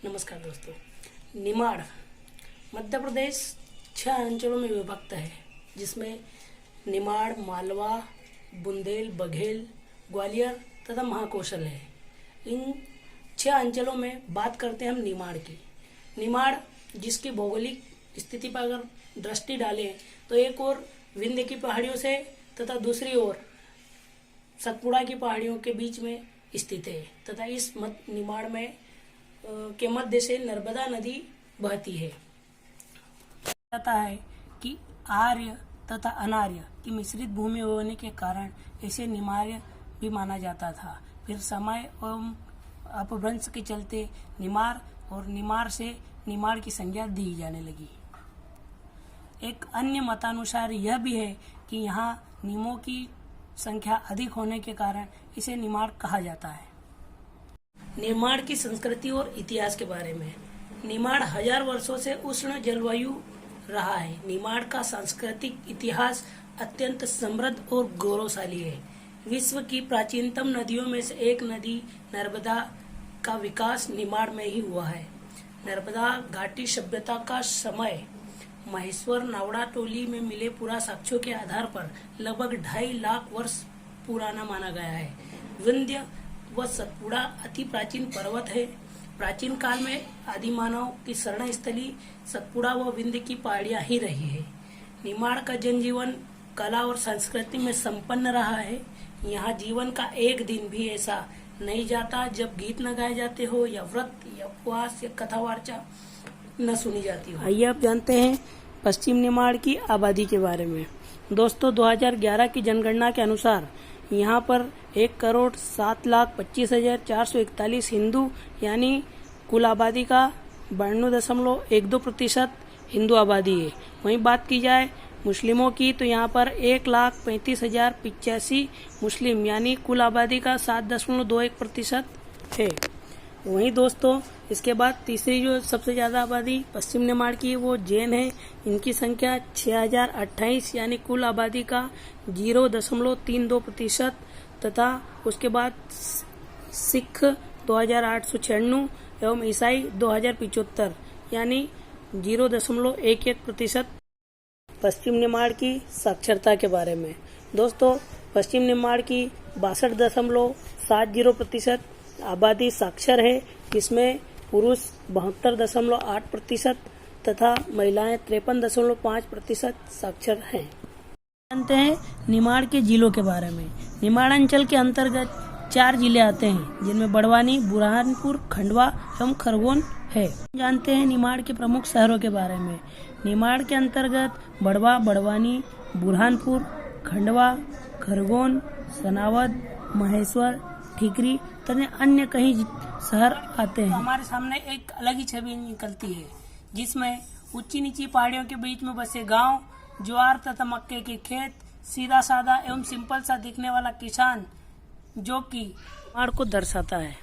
नमस्कार दोस्तों। निमाड़ मध्य प्रदेश 6 अंचलों में विभक्त है, जिसमें निमाड़, मालवा, बुंदेल, बघेल, ग्वालियर तथा महाकौशल है। इन 6 अंचलों में बात करते हैं हम निमाड़ की। निमाड़ जिसकी भौगोलिक स्थिति पर अगर दृष्टि डालें तो एक ओर विंध्य की पहाड़ियों से तथा दूसरी ओर सतपुड़ा की पहाड़ियों के बीच में स्थित है तथा इस निमाड़ में के मध्य से नर्मदा नदी बहती है। कहता है कि आर्य तथा अनार्य की मिश्रित भूमि होने के कारण इसे निमार्य भी माना जाता था। फिर समय एवं अपभ्रंश के चलते निमार और निमार से निमाड़ की संज्ञा दी जाने लगी। एक अन्य मतानुसार यह भी है कि यहाँ नीमों की संख्या अधिक होने के कारण इसे निमाड़ कहा जाता है। निमाड़ की संस्कृति और इतिहास के बारे में। निमाड़ 1000 वर्षों से उष्ण जलवायु रहा है। निमाड़ का सांस्कृतिक इतिहास अत्यंत समृद्ध और गौरवशाली है। विश्व की प्राचीनतम नदियों में से एक नदी नर्मदा का विकास निमाड़ में ही हुआ है। नर्मदा घाटी सभ्यता का समय महेश्वर नावड़ा टोली में मिले पुरा साक्ष्यों के आधार पर लगभग 2.5 लाख वर्ष पुराना माना गया है। विंध्य व सतपुड़ा अति प्राचीन पर्वत है। प्राचीन काल में आदिमानव की शरण स्थली सतपुड़ा व विंध्य की पहाड़ियां ही रही है। निमाड़ का जनजीवन कला और संस्कृति में संपन्न रहा है। यहाँ जीवन का एक दिन भी ऐसा नहीं जाता जब गीत न गाए जाते हो या व्रत या उपवास या कथा वार्ता न सुनी जाती हो। आइए आप जानते हैं पश्चिम निमाड़ की आबादी के बारे में। दोस्तों, 2011 की जनगणना के अनुसार यहाँ पर 1,07,25,441 हिंदू यानी कुल आबादी का 92.12% हिंदू आबादी है। वहीं बात की जाए मुस्लिमों की तो यहाँ पर 1,35,085 मुस्लिम यानी कुल आबादी का 7.21% है। वहीं दोस्तों, इसके बाद तीसरी जो सबसे ज्यादा आबादी पश्चिम निमाड़ की है वो जैन है। इनकी संख्या 6,028 यानी कुल आबादी का 0.32% तथा उसके बाद सिख 2,896 एवं ईसाई 2,075 यानी 0.11%। पश्चिम निमाड़ की साक्षरता के बारे में। दोस्तों, पश्चिम निमाड़ की 62.70% आबादी साक्षर है, जिसमें पुरुष 72.8% तथा महिलाएं 53.5% साक्षर हैं। जानते हैं निमाड़ के जिलों के बारे में। निमाड़ अंचल के अंतर्गत 4 जिले आते हैं, जिनमें बड़वानी, बुरहानपुर, खंडवा एवं खरगोन है। जानते हैं निमाड़ के प्रमुख शहरों के बारे में। निमाड़ के अंतर्गत बड़वा, बड़वानी, बुरहानपुर, खंडवा, खरगोन, सनावद, महेश्वर, ठीकरी तथा अन्य कई शहर आते हैं। हमारे सामने एक अलग ही छवि निकलती है, जिसमें ऊंची नीची पहाड़ियों के बीच में बसे गांव, ज्वार तथा मक्के के खेत, सीधा साधा एवं सिंपल सा दिखने वाला किसान, जो कि निमाड़ को दर्शाता है।